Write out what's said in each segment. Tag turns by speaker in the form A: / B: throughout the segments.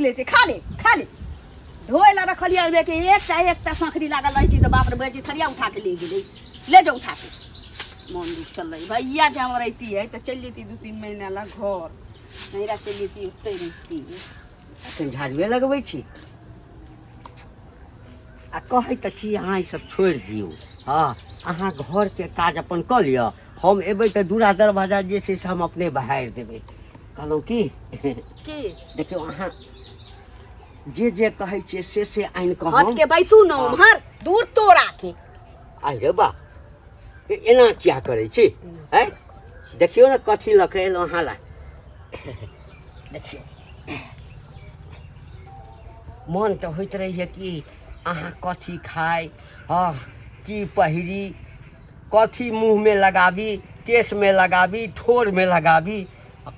A: लेते खा ले धोए ला रखलिए में के एकटा संखरी लागल रही थी तो बाप रे बेजी थरिया उठा के ले गेले ले जाओ उठा के मन दुख चल रही भैया जब रहती है तो चल जेती 2-3 महीना ला घर नहीं रह चल जेती उतै रहती
B: अखन झाड़ुए लगबै छी आ कहै त छी अहाँ ई सब छोड़ दियौ हाँ अहाँ घर के काज अपन क लिअ हम एबै त दूरा दरवाजा जे छै से हम अपने बहारि देबै कहलहुँ की देखियौ अहाँ जे जे कहै छियै से आनि कऽ
A: हट के बैसू न उम्हर दूर तोड़ा के
B: अरे बा एना किया करै छी हैं देखियौ ने कथी लऽ के एलहुँ अहाँ लए देखियौ मन तऽ होइत रहैए कि अहाँ कथी खाइ हाँ की पहिरी कथी मुँहमे लगाबी केशमे लगाबी ठोरमे लगाबी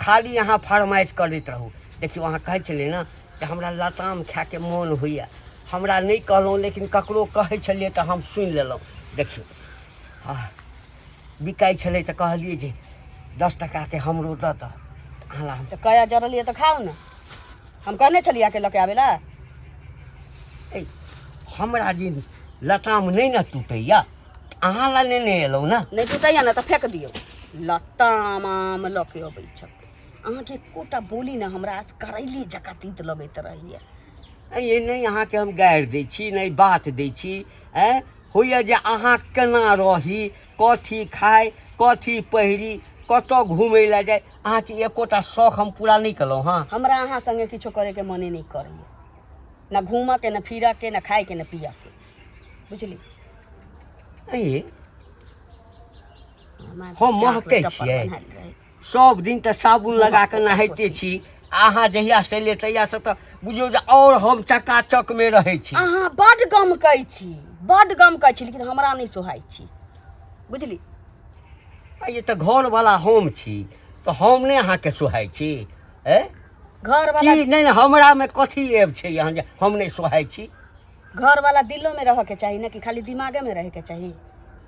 B: खाली अहाँ फरमाइश करैत रहू देखियौ अहाँ कहै छलियै ने कि हमरा लताम खायके मोन होइए हमरा नहीं कहलहुँ लेकिन ककरो कहै छलियै तऽ हम सुनि लेलहुँ देखियौ हाँ बिकाइ छलै तऽ कहलियै जे 10 टकाके हमरो दऽ दऽ अहाँ हम
A: तो कया जरलिए तो खाओ ना हम कहने चलिए आके लके आवेला
B: हमरा दिन लताम नहीं न टूटैया अहाँ ला नेने एलहुँ ना
A: नहीं टूटैया ना तो फेंक दियो लताम आम लके अबै छ अहाँ के कोटा बोली ना हमरा करैली जका तीत लगैत रहिए
B: ये नहीं अहाँके हम गारि दै छी नहीं बात दै छी होइए जे अहाँ केना रही कथी खाय कथी पहिरी कतऽ घूमै लए जाय अहाँके एकोटा शौक हम पूरा नहीं केलहुँ हाँ
A: हमरा अहाँ संगे किछो करे के मने नहीं करैए ना घूम के ना फिर के ना खाए के ना पिया के बुझली
B: हम महकै छियै सब दिन तऽ साबुन लगा के नहाइते छी अहाँ जहिया से ले तहिया से तऽ बुझियौ जे और हम चकाचक में रहै छी
A: अहाँ बड गमकै छी लेकिन हमरा नहीं सोहाय छी बुझली
B: ये तो घर वाला हम छी तो हम नहीं अहाँ के सोहाय छी
A: घर वाला
B: नहीं हमरा में कथी एब छै यहाँ जे हम नहीं सोहाय छी
A: घर वाला दिलो में रह के चाहिए ना कि खाली दिमागे में रह के चाहिए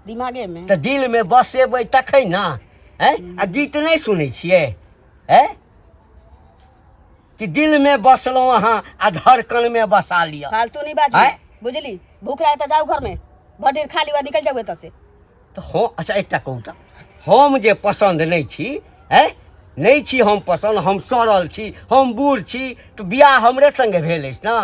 A: दिमागे में
B: तो दिल में बसेबै तखै ना आ गीत नहीं सुनै छियै कि दिल में बसलहुँ अहाँ आ धड़कन में बसा लिया
A: फालतू नहीं बाजी बुझली भूख लागे तो जाओ घर में भटेर खा लिवा निकल जाओ एतऽ से
B: तो हो अच्छा एकटा कहू तऽ हम जे पसंद नहीं छी नहीं छी हम पसंद हम सड़ल छी हम बूढ़ छी तो बियाह हमरे संगे भेल अछि ना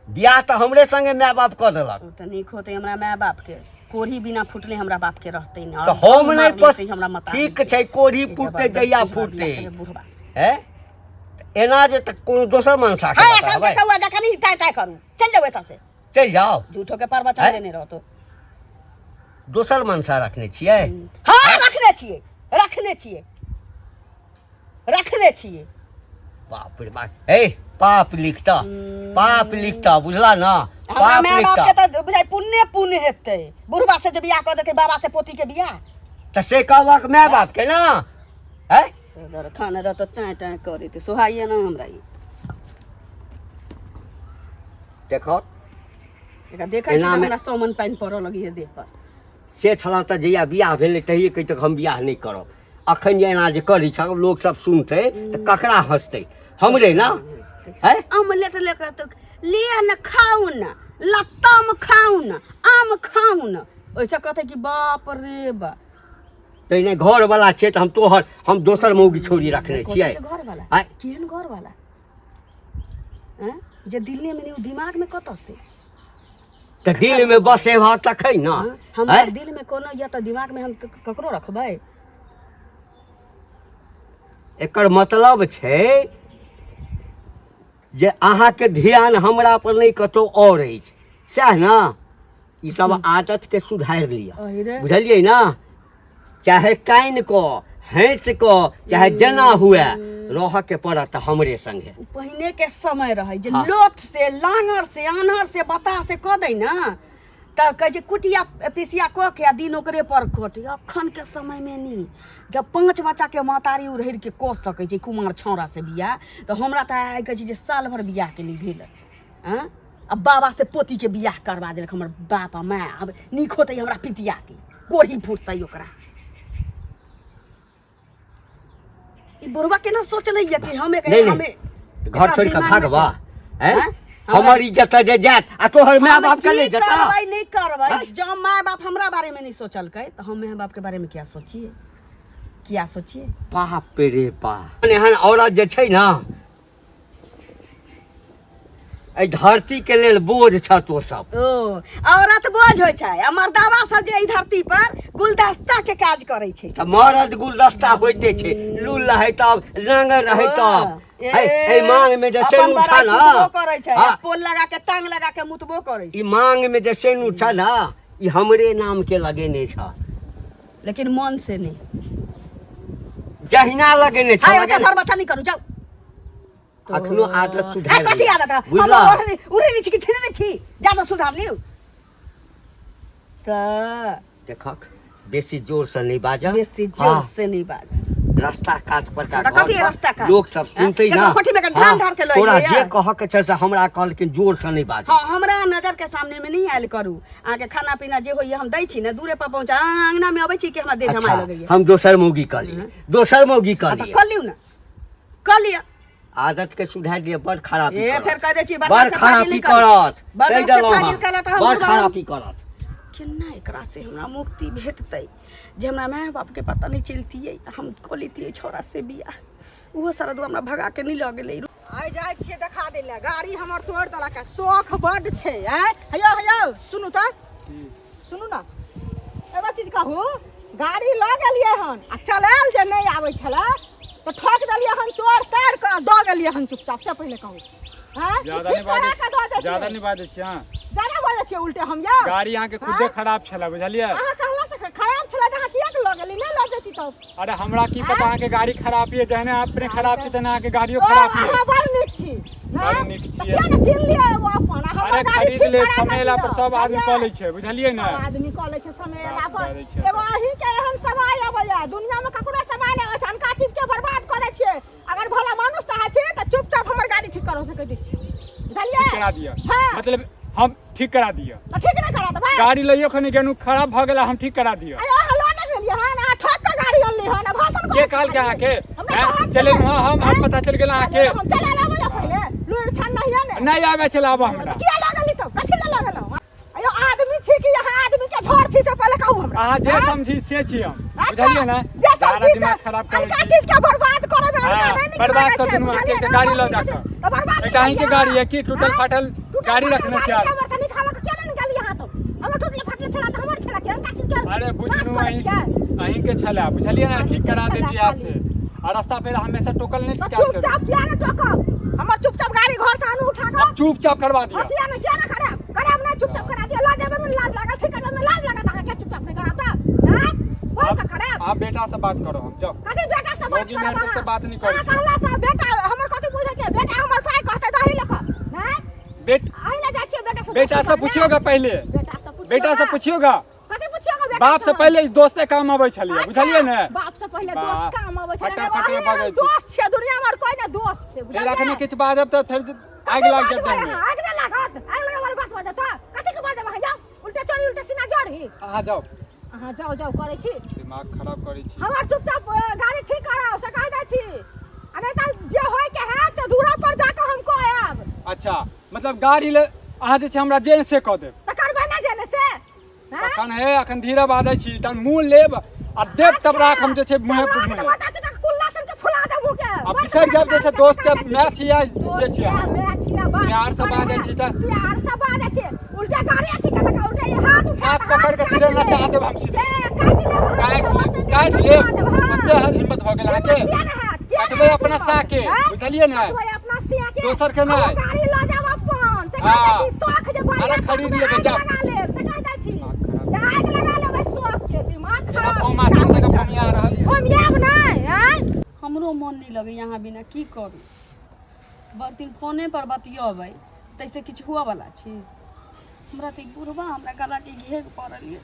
B: बियाह तो हमरे संगे माय बाप कऽ देलक
A: तो नीक होते हमरा माय बाप के कोढ़ी बिना फुटले हमरा बाप के रहते ना
B: तो हम नहीं पसंद हमरा मत ठीक छै कोढ़ी फुटते जइया फुटते एना जे तक कोनो दोसर मनसा के बताबै
A: कौआ जका नहीं टाय करू चल जाओ एतऽ से
B: चल जाओ
A: झूठो के प्रवचन देने रहतो
B: दोसर मनसा रखने छियै
A: हाँ रखने छियै
B: बाप रे बाप पाप लिखता बुझला ना
A: पाप लिखता के तो बुझाइ पुण्य हेतै बुढ़बा से जे बियाह क देके बाबा से पोती के बियाह
B: त से कहलक माय बाप के ना
A: सदर खान रह तो टाय करे त सोहाइए ना हमरा ई
B: देखो
A: देखै छी हमरा सोमन पानि पड़ऽ लगी है देह पर
B: से छला त जइया बियाह भेलै तहिए कहि तक हम बियाह नहीं करब अखन जे एना जे करै छ लोग सब सुनते त ककरा हंसते हमरे ना
A: आमलेट लेकर तो ले न खाऊ न लताम खाऊ न आम खाऊ न ओइसे कहते कि बाप रे बा
B: तैने घर वाला छै त हम दोसर मौगी छोड़ी रखने छियै
A: घर वाला केहन घर वाला जे दिल्ली में नहीं दिमाग में कत से
B: त दिल में बसे ह तखै ना
A: हमरा दिल में कोनो या त दिमाग में हम ककरो रखबै
B: एकर मतलब छै जे अहाँ के ध्यान हमरा पर नहीं कतौ और अछि सएह ना ई सब आदत के सुधार लिया बुझलियै ना चाहे काइन को हंस को चाहे जना हुए रह के पड़त हमरे संगे
A: पहिने के समय रहे जे लोथ से लांगर से आन्हर से बता से क दै ना त कहे जे कुटिया पिसिया क के दिन ओकरे पर खोट अखन के समय में नहीं जब 5 बच्चा के मातारी उड़हर के क सकै छै कुमार छौरा से बियाह तो हमरा त आइ कहे जे साल भर बियाह के नहीं भेल अब बाबा से पोती के बियाह करवा देलक हमर बाप माय अब नीक होतै हमरा पितिया के कोढ़ी फुटतै ओकरा ई बुढ़वा केना सोचलै कि हमें
B: घर छोड़ के भागबा हैं
A: हाँ?
B: हमर इज्जत जे जात आ तोहर माय बाप के ले जता
A: नहीं करबै जब माय बाप हमरा बारे में नहीं सोचलकै तो हम माय बाप के बारे में क्या सोचिए
B: बाप रे बाप एहन औरत जे छै ना ए धरती के लेल बोझ छ तो सब
A: ओ औरत बोझ होय छै आ मर्दावा सब जे ई धरती पर गुलदस्ता के काज करै छै
B: त मरद गुलदस्ता होइते छै लूल रहै तब लांगर रहै तब ए मांग में जे सेनु छ ना
A: करै छै पोल लगा के टांग लगा के मुतबो करै छै
B: ई मांग में जे सेनु छ ना ई हमरे नाम के लगेने छ
A: लेकिन मन से नहीं
B: जहिना लगेने छ
A: लगेने घर बच्चा नहीं करू जाओ
B: अखनो आदत सुधार
A: कथी आदत हम उड़े नहीं छी कि छिने नहीं छी ज्यादा सुधार लियो त
B: देखक बेसी जोर से नहीं बाजा
A: बेसी जोर से नहीं बाजा
B: रास्ता काट पर का
A: कथी रास्ता काट
B: लोग सब सुनते ना
A: कोठी में ढान ढार के लई
B: तोरा जे कह के छै से हमरा कहल के जोर से नहीं बाजा
A: हां हमरा नजर के सामने में नहीं आयल करू आके खाना पीना जे होय हम दै छी ना दूरे पर पहुंचा अंगना में आबै छी कि हमरा देह जमाय लगैया
B: हम दोसर मौगी कली
A: कलियो ना कलिया
B: आदत के सुधार दिए बड़ खराबी
A: ए फिर कह दे छी
B: बड़ खराबी करत बड़ खराबी करत
A: केना एकरा से हमरा मुक्ति भेटतै जे हमरा माय बाप के पता नहीं चलतियै हम कोलितियै छोरा से बियाह ओहो सारा दू हमरा भगा के नहीं लग गेलै आइ जाइ छियै देखा दै ले गाड़ी हमर तोड़ देलक शौक बड छै हेयो सुनू त सुनू ना एगो चीज कहू गाड़ी ल गेलियै हन आ चलायल जे नहीं आबै छला तो ठोक देलियै हन तोड़ तार के द गेलियै हन चुपचाप से पहले कहू हां
C: ज्यादा नहीं बाजै छी हां
A: ज्यादा बाजै छी उल्टे हम या
C: गाड़ी अहाँ के खुदे खराब छला बुझलियै
A: अहाँ कहला से खराब छला जहाँ किया के ल गेली नहीं ल जेती तब
C: अरे हमरा की पता अहाँ के गाड़ी खराब है जहने अपने खराब छी तने अहाँ के गाड़ियो खराब है
A: अहाँ बड़ नीक छी
C: बड़ नीक छी
A: किया न किन लिया एगो अपन हमर
C: अरे
A: गाड़ी
C: खरीद ले समय ला पर सब आदमी कऽ लै छै बुझलियै ना
A: सब आदमी कऽ लै छै समय ला पर एगो अहीं के एहन समय आबैया दुनिया में ककरो समय नहीं अछि अनका चीज के बर्बाद करै छियै अगर भला मानुष चाहे छै त चुपचाप हमर गाड़ी ठीक करो सकै छी बुझलियै
C: करा दिया मतलब हम ठीक करा दिया
A: ठीक ना करा दबा
C: गाड़ी लइयो खने गेनु खराब भ गेला हम ठीक करा दिया
A: अरे हलो ना गेलियै हन आ ठोक के गाड़ी अनली हन भाषण
C: के कहल के आके चले हम पता चल गेला आके
A: हम चला लाबो पहले लूर छन
C: नहीं आवे चला अब हमरा
A: किया लागल तो कथि ला लागल अयो आदमी छी कि यहाँ आदमी के झोर छी से पहले कहू हमरा
C: अहाँ जे समझी से छी हम बुझलियै ना
A: जे समझी से
C: खराब कर
A: का चीज के बर्बाद करे में हमरा नहीं
C: बर्बाद कर दूं आके के गाड़ी ल जाकर
A: तो बर्बाद
C: बेटा ही के गाड़ी है की टूटल फाटल गाड़ी रखने से यार
A: हमर तनी खाला के केना निकाल यहां तो हमर टूटल फाटल छला त हमर छला केन का चीज के
C: अरे बुझनु अहीं के छला बुझलियै ना ठीक करा दे छी आज से और रास्ता पे हमेशा टोकल नहीं क्या कर
A: चुपचाप किया ना टोकब हमर चुपचाप गाड़ी घर से आनू उठा के
C: चुपचाप करवा दिया
A: किया ना खराब ना चुपचाप करा दिया ला देबे में लाज लगा ठीक करबे में लाज लगा ताके चुपचाप नहीं कराता हैं कोई का खराब
C: आप बेटा से बात करो हम जाओ
A: कथि बेटा से बात
C: करो मेरे से बात नहीं करी
A: कहला से बेटा हमर कथि बुझै छै बेटा हमर पाई कहते दही लख हैं
C: आइला
A: जाइ छै
C: बेटा से पूछियोगा पहले बेटा से पूछियोगा
A: कथि पूछियोगा बेटा
C: बाप से पहले दोस्ते काम आबै छलिए बुझलियै ने
A: बाप से पहले दोस्त काम आबै छलिए
C: फटा बाजै छी
A: दोस्त छै दुनिया में कोई ना दोस्त छै
C: बुझलियै रखने किछ बाजब त फिर आग लाग जेतै
A: आग ना लागत आग लगावर बात बाजत कथि के बाजब जाओ उल्टा चोरी उल्टा सीना जोड़ी
C: अहाँ
A: जाओ करै छी
C: दिमाग खराब करै छी
A: हमर चुपचाप गाड़ी ठीक कराओ से कह दै छी अरे त जे होय के है से दूरा पर जाके हमको आब
C: अच्छा मतलब गाड़ी ले अहाँ जे छै हमरा जेल से क देब
A: त करबै ना जेल से
C: अखन है अखन धीरे बाजै छी त मुंह लेब आ देब तब राख हम जे छै मुंह पे
A: बता त कुल्ला सब के फुला दे मुंह के
C: अब बिसर जब जे छै दोस्त के मैच या जे छै प्यार से बाजै छी त
A: प्यार से बाजै छी उल्टा गाड़ी अथि के लगा उल्टा हाथ उठा
C: हाथ पकड़ के सिर ना चाह देब हम सीधे काट ले कते हिम्मत भ गेल अहाँ के कटबै अपना साके बुझलियै ने
A: अपना सिया के
C: दोसर के नहीं
A: गाड़ी ल जाब अपन से कहै छी शौक जे बाड़ी
C: अरे खरीद लेबै जा
A: से कहै छी आग लगा लेबै शौक के दिमाग खराब
C: हम आसान तक भमिया रहल
A: हम याब नहीं हमरो मन नहीं लगे यहाँ बिना की करू बड़ दिन फोने पर बतियबै तैसे किछु हुआ वाला छी हमरा त बुढ़वा हमरा गला के घेर पड़ल ये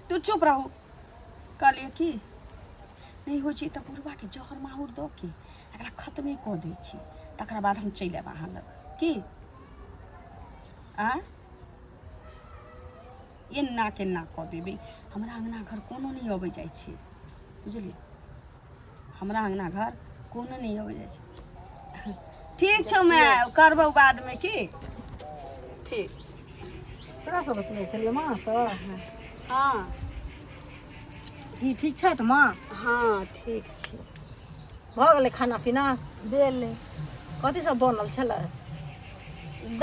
A: तू चुप रहू कहलिए की नहीं हो छी त बुढ़वा के जहर माहुर द के एकरा खत्मे क दै छी तकरा बाद हम चलि आब अहाँ लग की एना केना कऽ देबै हमरा अंगना घर कोनो नहीं अबै जाइ छै बुझलिए हमरा अंगना घर कोनो नहीं हो जाए छै। ठीक छौ मैं करबौ बाद में की ठीक।
D: तोरा सब बतियाइ छलियै माँ से
A: हाँ
D: ई ठीक छै तऽ माँ
A: हाँ ठीक छै।
D: भऽ गेलै खाना पीना
A: बेले
D: कथी सब बनल छलै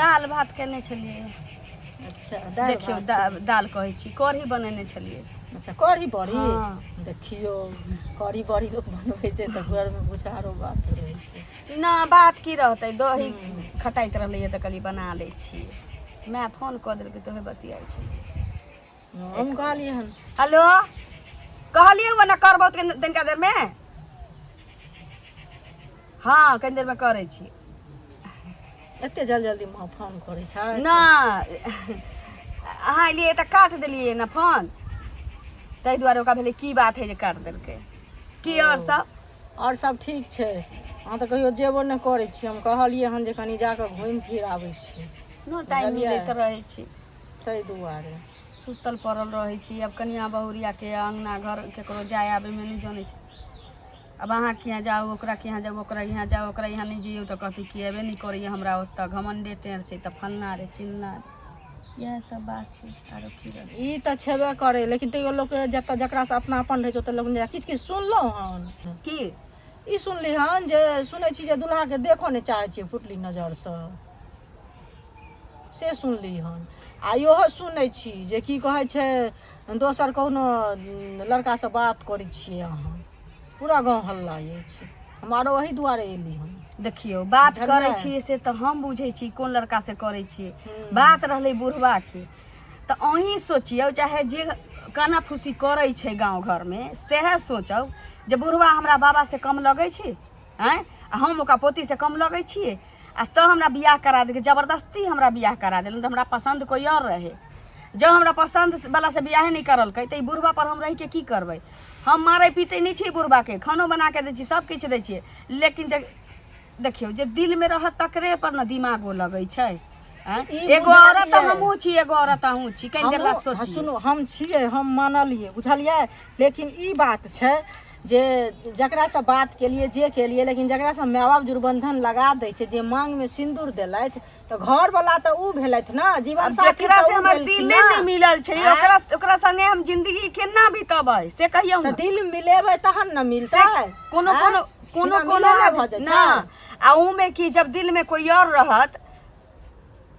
A: दाल भात केने छलिए।
D: अच्छा दालि
A: देखियो
D: भात।
A: दाल कहै छी कढ़ी बनेने छलिए।
D: अच्छा कढ़ी बड़ी
A: हाँ।
D: देखियो कढ़ी बड़ी लोग बनबै छै तऽ घरमे बुझारो बात रहै छै।
A: ना बात की रहतै दही खटाइत रहलै तऽ कहलिए बना लै छी। मैं फोन कऽ देलकै तऽ बतियाइ छै।
D: हम कहलियै हन
A: हेलो कहलिए वो ना करबौ तनिका देर में हाँ कनी देर में करै छी।
D: एते जल्दी माँ फोन करै छै
A: ना अहाँ लिए तऽ काट देलिए ना फोन ताहि दुआरे ओकरा भेलै की बात है जे काट देलकै। की और सब
D: और सब ठीक छै। अहाँ तऽ कहियो जेबो नहि करै छी। हम कहलियै हन जे कनी जाकऽ घुमि फिर आबै छी
A: नो टाइम मिलैत रहै छी
D: ताहि दुआरे
A: सुतल पड़ल रहै छी। अब कनिया बहुरिया के अंगना घर केकरो जाय आबे में नहीं जानै छै। अब अहाँ के यहाँ जाओ ओकरा के यहाँ जाओ ओकरा यहाँ जाओ ओकरा यहाँ नहीं जइयो तो कहती कि अबे नहीं करिए हमरा ओतऽ घमंडे टेढ़ छै तऽ फन्ना रे चिन्ना रे इएह सब बात छै। आरो की रहै
D: ई तऽ छेबे करे लेकिन तैयो लोक जतऽ जकरा से अपनापन रहै छै ओतऽ लोक किछु किछु सुनलहुँ हन
A: की
D: ई सुनली हन जे सुनै छी जे दुल्हा के देखो नहि चाहै छियै फुटली नजर से सुनली हन। आ इहो सुनै छी जे की कहै छै दोसर कोनो लड़का से बात करै छियै अहाँ पूरा गाँव हल्ला अछि। हमारो वही दुआरे एली हन।
A: देखियो बात
D: बुझलियै?
A: करै छियै से तऽ हम बुझै छी कोन लड़का से करै छियै। बात रहलै बुढ़वा के तऽ अहीं सोचियौ चाहे जे काना फूसी करै छै गाँव घर में सएह सोचौ जे बुढ़वा हमरा बाबा से कम लगै छै आँय हम ओकरा पोती से कम लगै छियै आ तो हमरा बियाह करा देलकै जबरदस्ती हमरा बियाह करा देलकै। तऽ हमरा पसंद कोई और रहे जब हमरा पसंद वाला से बियाह नहीं करलकै तऽ ई बुढ़वा पर हम रह के की करबै। हम मारै पीटै नहीं छी बुढ़वा के खानो बना के दै छी सब किछु दै छियै लेकिन देखियो जे दिल में रहत तकरे पर न दिमागो लगै छै। एगो औरत हमहूँ छी एगो औरत अहूँ छी कनि देर बाद सोचिए।
D: सुनू हम छियै हम मानलियै बुझलियै लेकिन ई बात छै जे जकरा से बात केलिए जे केलिए लेकिन जकरा से माय बाप जुड़बंधन लगा दै छै जे मांग में सिंदूर देलथि तऽ घर वाला तऽ ऊ भेलथि ना जीवन साथी
A: जेकरा से
D: तऽ ऊ
A: हमर
D: भेलखिन
A: दिले
D: ना।
A: नहीं मिलल छै ओकरा संगे हम जिंदगी केना बितबै से कहियौ
D: तऽ
A: ना।
D: दिल मिलेबै तहन न मिलतै
A: कोनो
D: आँय?
A: कोनो कोनो
D: बिना
A: कोनो
D: मिलेले भऽ जाइ
A: ना
D: छै।
A: आ ऊ में की जब दिल में कोई और रहत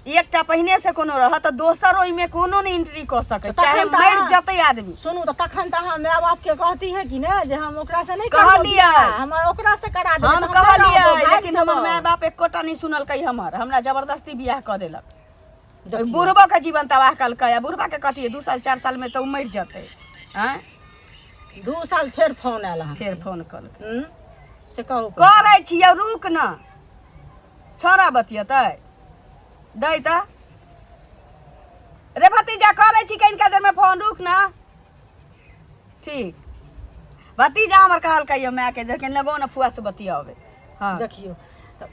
A: एकटा पहिने से कोनो रहत तऽ दोसर ओइ में कोनो नहीं एंट्री कऽ सकै
D: तऽ
A: चाहे
D: तखन तऽ
A: मरि
D: अहाँ-
A: जतै आदमी।
D: सुनू तऽ तखन तऽ अहाँ माय बाप के कहती है कि ने जे हम ओकरा से नहीं
A: कहलियै।
D: हमर ओकरा से करा देबै
A: हम
D: तऽ हम
A: कहलियै
D: भागि
A: लेकिन हमर
D: जेबै।
A: माय बाप एकोटा नहीं सुनलकै हमर हमरा जबरदस्ती बियाह कऽ देलक। बुढ़बा के जीवन तबाह कलकै आ बुढ़बा के कथी 2 साल 4 साल में तऽ ऊ मरि जतै आँय
D: 2 साल फेर फोन आयल अहाँ
A: फेर फोन कलकै
D: से कहू
A: करै छियै रुक न छोरा बतियेतै दै तऽ रे भतीजा करै छी कनिका देर में फोन रुक ना ठीक। भतीजा हमर कहलकै यो माय के जखन लगो न फुआ से बतियावे हाँ
D: देखियो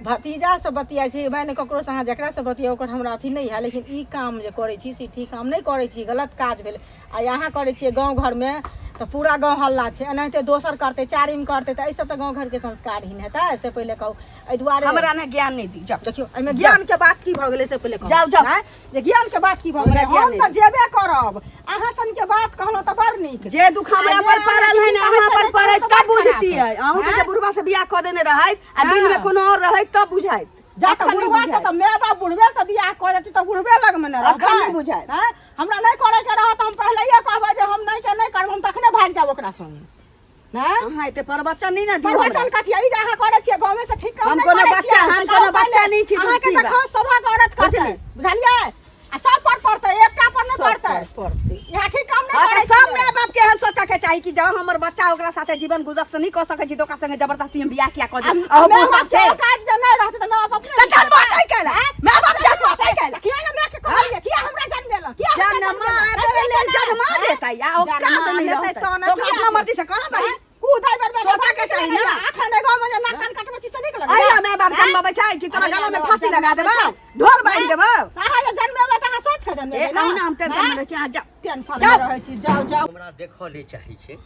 D: भतीजा से बतियाइ छी भाई ने ककरो से अहाँ जकरा से बतिया ओकर हमरा अथी नहीं है लेकिन ई काम जे करै छी से ठीक काम नहीं करै छी गलत काज भेलै। आ यहाँ करै छियै गाँव घर में तो पूरा गाँव हल्ला छै एनाहिते दोसर करतै चारिम करतै तऽ एहिसँ तऽ गाँव घर के संस्कारहीन हेतै से पहिले कहू। एहि दुआरे
A: हमरा ने ज्ञान नहीं दी जाओ
D: देखियो एहिमे ज्ञान के बात की भऽ गेलै से पहिले कहू।
A: जाउ, जाउ।
D: आँय? जे ज्ञान के बात की भऽ गेलै
A: हमरा ज्ञान
D: हम
A: नहि
D: तऽ जेबे करब अहाँ सन के बात कहलहुँ तऽ बड़ नीक
A: जे दुख हमरा पर पड़ल है ना अहाँ पर पड़ै तब बुझतियै। अहूँ के
D: आँय?
A: जे बुढ़वा से बियाह कऽ देने रहैत आ दिल में
D: हाँ।
A: कोनो और रहैत तब बुझाइत
D: जा तऽ
A: अखन नहीं
D: बुढ़वा से
A: बुझाइत।
D: तऽ माय बाप बुढ़वे से बियाह कर देती तऽ बुढ़वे लग में न
A: अखन नहीं बुझाइत।
D: हैं? हमरा नहीं करे के रहत हम पहले कहबै जे हम नहीं करब हम तखने भाग जाब ओकरा संगे हैं?
A: अहाँ एते प्रवचन नहीं ना दियौ
D: प्रवचन
A: हमरा।
D: कथी ई जे अहाँ करे छियै गाँव में से ठीक काम
A: हम
D: नहीं
A: कोनो
D: करै
A: बच्चा-
D: छियै,
A: हम
D: से
A: कोनो
D: कहू
A: बच्चा
D: पहिले।
A: नहीं छी,
D: अहाँ के
A: दूसरी
D: देखौ सभा के औरत करतै
A: बुझली?
D: बुझलियै आ सब पर पड़तै एकटा पर नहीं
A: सब
D: पड़तै
A: पर पड़तै।
D: यहाँ ठीक काम
A: हाँ
D: नहीं
A: तो
D: करै
A: सब
D: छियै।
A: माय बाप के एहन सोचा के चाही कि जब हमर बच्चा ओकरा साथे जीवन गुजर नहीं कर सकै छी तो ओकरा संगे जबरदस्ती हम बियाह किया कर दी
D: आ माय बाप के औकात जे नहीं रहतै तऽ माय बाप अपने
A: तो जन्म होतै कैला माय बाप जन्म होतै कैला
D: किया ना मैं के कहलिए किया हमरा जन्मेला किया
A: जन्म आबे लेल जन्म देतै आ औकात नहीं रहतै तो अपना मर्जी से कर दही
D: कूदाई बर
A: सोचा के चाही ना।
D: अखन गाँव में जे नाक कान कटबै छी से निकल
A: अहिला माय बाप जन्मबै छै कि तोरा गला में फांसी लगा देबौ ढोल बांध देबौ
D: अहाँ जे जन्मेबै तऽ अहाँ सोच के
A: ए
D: जन्मेबै
A: अहिना हम टेंशन में रहै छी अहाँ जाओ
D: टेंशन
A: जाओ।
D: में रहै छी जाओ जाओ
B: हमरा देखऽ ले चाही छै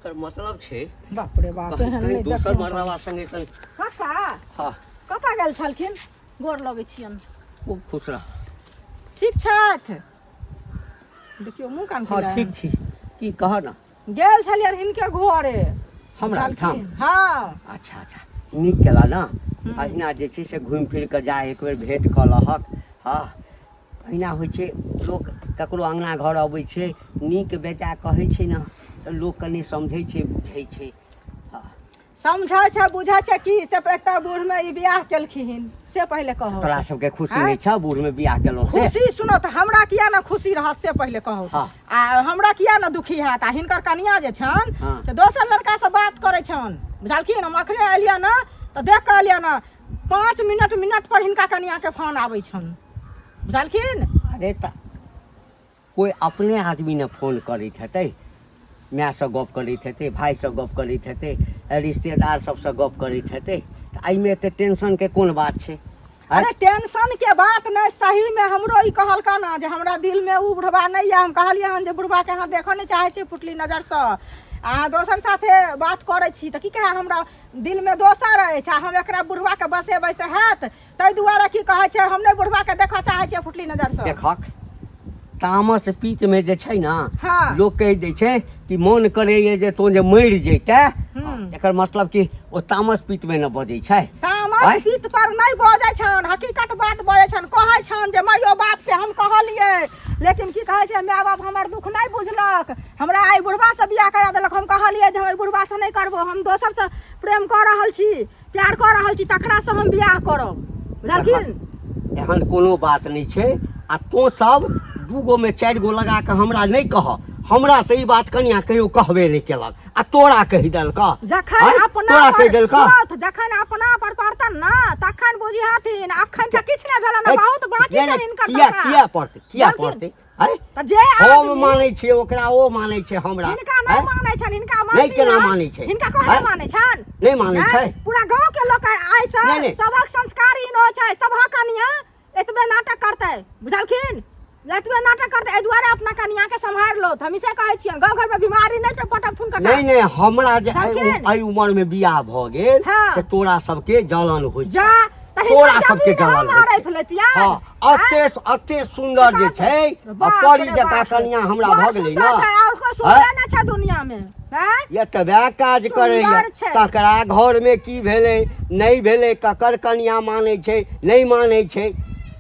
B: एकर मतलब छै
D: बाप रे बाप एहन
B: कहीं
D: नहि
B: दोसर
D: देखलहुँ।
B: मर्दवा संगे कहीं
D: काका
B: हाँ
D: कतऽ गेल छलखिन गोर लगै छियनि
B: खूब खुश रह।
D: ठीक छथि देखियौ मुँह कान
B: हाँ
D: खुला
B: ठीक छी की कह ना
D: गेल छलियनि हिनके घरे
B: हमरा ठाम
D: छलखिन। हाँ
B: अच्छा अच्छा नीक केला ना अहिना जे छै से घुमि फिर कऽ जा एक बेर भेँट कऽ लहक हाँ अहिना होइ छै लोक ककरो अङ्गना घर अबै छै नीक बेजा कहै छै ने तऽ लोक कनि समझै छै बुझै छै हाँ
D: समझै छै बुझै छै कि से एकटा बूढ़मे ई बियाह केलखिन से पहिले कहो
B: तोरा सबके खुशी
D: हाँ?
B: नहि छौ बूढ़मे बियाह केलहुँ से
D: खुशी सुनो तऽ हमरा किया ना खुशी रहत से पहिले कहो
B: हाँ।
D: आ हमरा किया ना दुखी हैत आ हिनकर कनिया जे छनि
B: हाँ।
D: से दोसर लड़का से बात करै छनि बुझलखिन हम अखने एलियै ना तऽ देख कऽ एलियै ना 5 मिनट पर हिनका कनियाके फोन आबै छनि बुझलखिन
B: अरे तऽ कोइ अपने आदमी ने फोन करैत हेतै मायसँ गप करैत हेतै भाइसँ गप करैत हेतै रिश्तेदार सबसँ गप करैत हेतै तऽ एहिमे एते टेंशनके कोन बात छै
D: अरे टेंशन के बात नहीं सही में हमरो ई कहलका ना जे हमरा दिल में उ बुढ़वा नहीं है हम कहलिए हन जे बुढ़वा के अहाँ देखो नहीं चाहे छी फुटली नजर से आ दोसर साथे बात करै छी तऽ की कहे हमरा दिल में दोसर अछि आ हम एकरा बुढ़वा के बसेबै से हैत ताहि दुआरे की कहै छै हम नहीं बुढ़वा के देखऽ चाहे छी फुटली नजर से
B: देखक तामस पीतमे जे छै ने
D: हाँ।
B: लोक कहि दै छै कि मोन करैए जे तो जे मरि जैते एकर मतलब कि ओ तामस पीतमे न बजै छै
D: तामस
B: आँय?
D: पीत पर नहीं बजै छन हकीकत बात बजै छन कहै छन जे मायो बाप के हम कहलिए लेकिन की कहै छै माय बाप हमर दुख नहीं बुझलक हमरा आई बुढ़वा से बियाह करा देलक हम कहलिए जे हम बुढ़वा से नहीं करबो हम दोसर से प्रेम कर रहल छी प्यार कर रहल छी तकरा से हम बियाह करब बुझलखिन
B: एहन कोनो बात नहि छै आ तो सब दूगो में 4 गो लगा कऽ हमरा नहि कह हमरा तऽ ई बात कनिया कहियो कहबे नहि केलक आ तोरा कहि देलक
D: जखन अपना
B: तोरा कहि
D: पर
B: देलक
D: साथ जखन अपना पर पड़तन ना तखन बुझी हथिन अखन त किछ नहि भेलन ना बहुत बाकी छै हिनकर
B: किया
D: दशा।
B: किया पड़तै किया
D: जबकि-
B: पड़तै आँय?
D: तऽ जे
B: हम
D: आदमी
B: मानै छियै ओकरा ओ मानै छै हमरा
D: हिनका नहीं
B: आँय?
D: मानै छन हिनका
B: नहीं
D: मानती
B: केना
D: है।
B: मानै छै
D: हिनका कोना
B: आँय?
D: मानै छन
B: नहीं मानै
D: आँय?
B: छै
D: पूरा गांव के लोग आइ से
B: नहीं, नहीं।
D: सबक संस्कार इन हो छै सबक कनिया एतबे नाटक करतै बुझलखिन एतबे नाटक करतै एहि दुआरे अपना कनिया के संभाल लो हम इसे कहै छियन गांव घर में बीमारी नहीं तो पटक थुन कटा
B: नहीं नहीं हमरा जे
D: जखन-
B: एहि उम्र में बियाह भ गेल
D: हाँ।
B: से तोरा सबके जलन होइ
D: जा
B: छै
D: त
B: तोरा
D: हिनका
B: सबके
D: जमीन
B: जलन
D: हम
B: होइ
D: हरै
B: छै।
D: फलतिया
B: हाँ अते सुंदर जे छै आ
D: बाप
B: परी
D: रे
B: जकाँ
D: बाप।
B: कनिया हमरा
D: बड़
B: भ गेलै
D: सुन्दर छै, और कोई
B: न
D: सुन्दर नहीं छै दुनिया में हैं
B: ये तबे काज करैया
D: सुन्दर छै।
B: ककरा घर में की भेलै नहीं भेलै ककर कनिया मानै छै नहीं मानै छै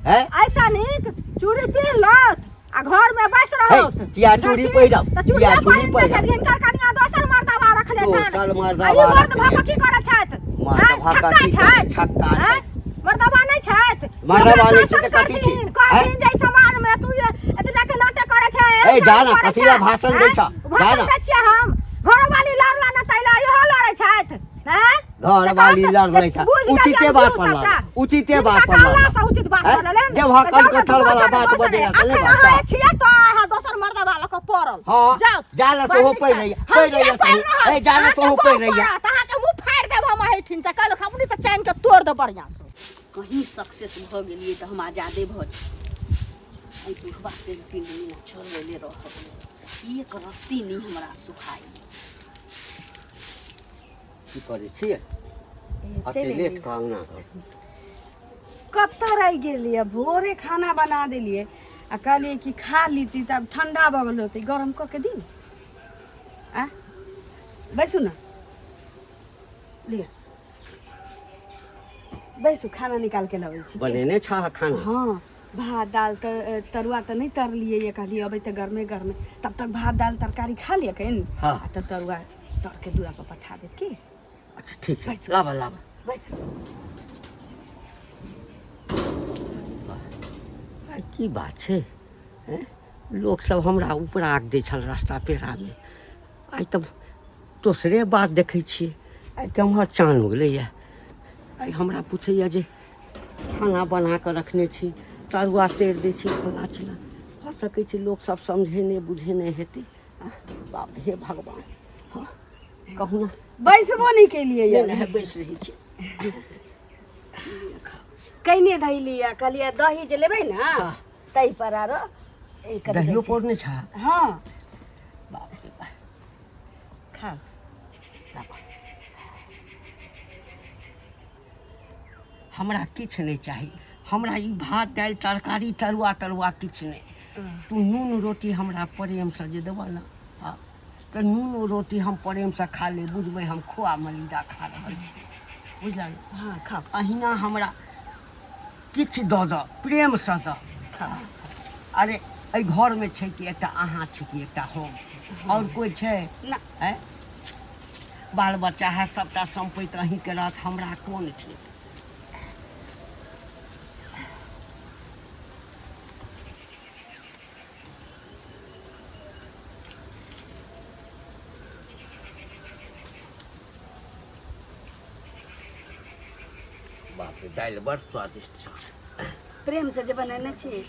B: हैं
D: ऐसा नीक चूड़ी पहिर लत आ घर में बैस रहत
B: किया चूड़ी पहिरब?
D: त चूड़ी
B: किया चूड़ी
D: पहिर के
B: पहिरब?
D: छथि हिनकर कनिया दोसर मर्दबा रखने छन
B: दोसर मर्दबा
D: आ ई मर्द
B: रखने
D: भक की करै छथि
B: मर्दबा
D: छक्का
B: कथी
D: छथि
B: छक्का
D: हैं?
B: छथि।
D: मर्दबा नहीं छथि
B: मर्दबा
D: हमरा
B: नहीं छै
D: शासन
B: तऽ कथी छै?
D: कहथिन
B: हैं?
D: जे समाज में तू एतटा के नाटक करे छै
B: ए, जा ना, कथी ला भाषण दै छ? जा
D: भाषण
B: ना।
D: दै छियै हम घरवाली लड़ला न तैला इहो लड़ै छथि हैं
B: घरवाली लड़लै छै उचिते बात पर लड़ उचिते बात पर लड़
D: से उचित बात
B: हैं?
D: कर ले
B: जब हकन कठर वाला बात बजेला त नहीं
D: अखन
B: बात
D: अहाँ छियै तो अहाँ दोसर मर्दबा लऽ कऽ पड़ल
B: हाँ,
D: जाउ
B: जा ना, तोहू पैर रहिया, पैर रहिया तोहू। ए, जा ना, तोहू पैर रहिया।
D: अहाँ के मुंह फाड़ि देब हम एहि ठिन से कल खमनी से चैन के तोड़ दे बढ़िया से
A: कहीं सक्सेस भ गेलिए तो हम आजादे भ आई बुढ़वा से 3 महीना छोड़ले रह एक रत्ती नहीं हमरा सुखाई
B: की करै छियै अते लेट का अंगना घर
A: कत्ता रह गेलिए भोरे खाना बना देलिए आ कहलिए कि खा लीती तब ठंडा भ गेल होते गरम क के दी आ बैसू ना लिया बैसू खाना निकाल के लबै छी
B: बनेने छ खाना
A: हाँ भात दाल तरुआ तो नहीं तर लिए ये कहलिए अबै तो गर्मे गर्मे तब तक भात दाल तरकारी खा लिया कहीं
B: हाँ।
A: तो तरुआ तर के दूरा पर पठा दे के
B: अच्छा ठीक छै लाबा लाबा
A: बैस
B: आइ की बात छै हैं लोक सब हमरा ऊपर आग दै छल रास्ता पेड़ा में आइ तब दोसरे बात देखै छियै आइ केम्हर चान हो गेलैया आइ हमरा पूछैया जे खाना बना कऽ रखने छी तरुआ तर दै छी फल्ला चिल्ला भऽ सकै छै लोक सब समझे नहि बुझे नहि हेतै बाप रे, हे भगवान हाँ कहू ना
A: बैसबो नहीं के लिए ये
B: नहि बैस रही छी
A: कईने धैली या कहलिए दही जे लेबै ना
B: हाँ।
A: तई पर आरो एक
B: दहियो पौरने छ
A: हाँ
B: बाप रे बाप
A: खा
B: हमरा किछु नहि चाही, हमरा ई भात दालि तरकारी तरुआ किछु नहि। तू नून रोटी हमरा प्रेमसँ जे देबऽ ने, हाँ, तऽ नून रोटी हम प्रेमसँ खा ले, बुझबै हम खोआ मलिदा खा रहल छी, बुझल।
A: हाँ खाओ।
B: अहिना हमरा किछु दऽ दऽ, प्रेमसँ दऽ। अरे एहि घरमे छै कि एकटा अहाँ छी कि एकटा हम छी, आओर कोइ छै?
A: ना।
B: आँय, बाल बच्चा है, सबटा सम्पत्ति अहीँके रहत, हमरा कोन ठीक। बाप रे, दालि बड़ स्वादिष्ट छ।
A: प्रेम से जे बनेने छी।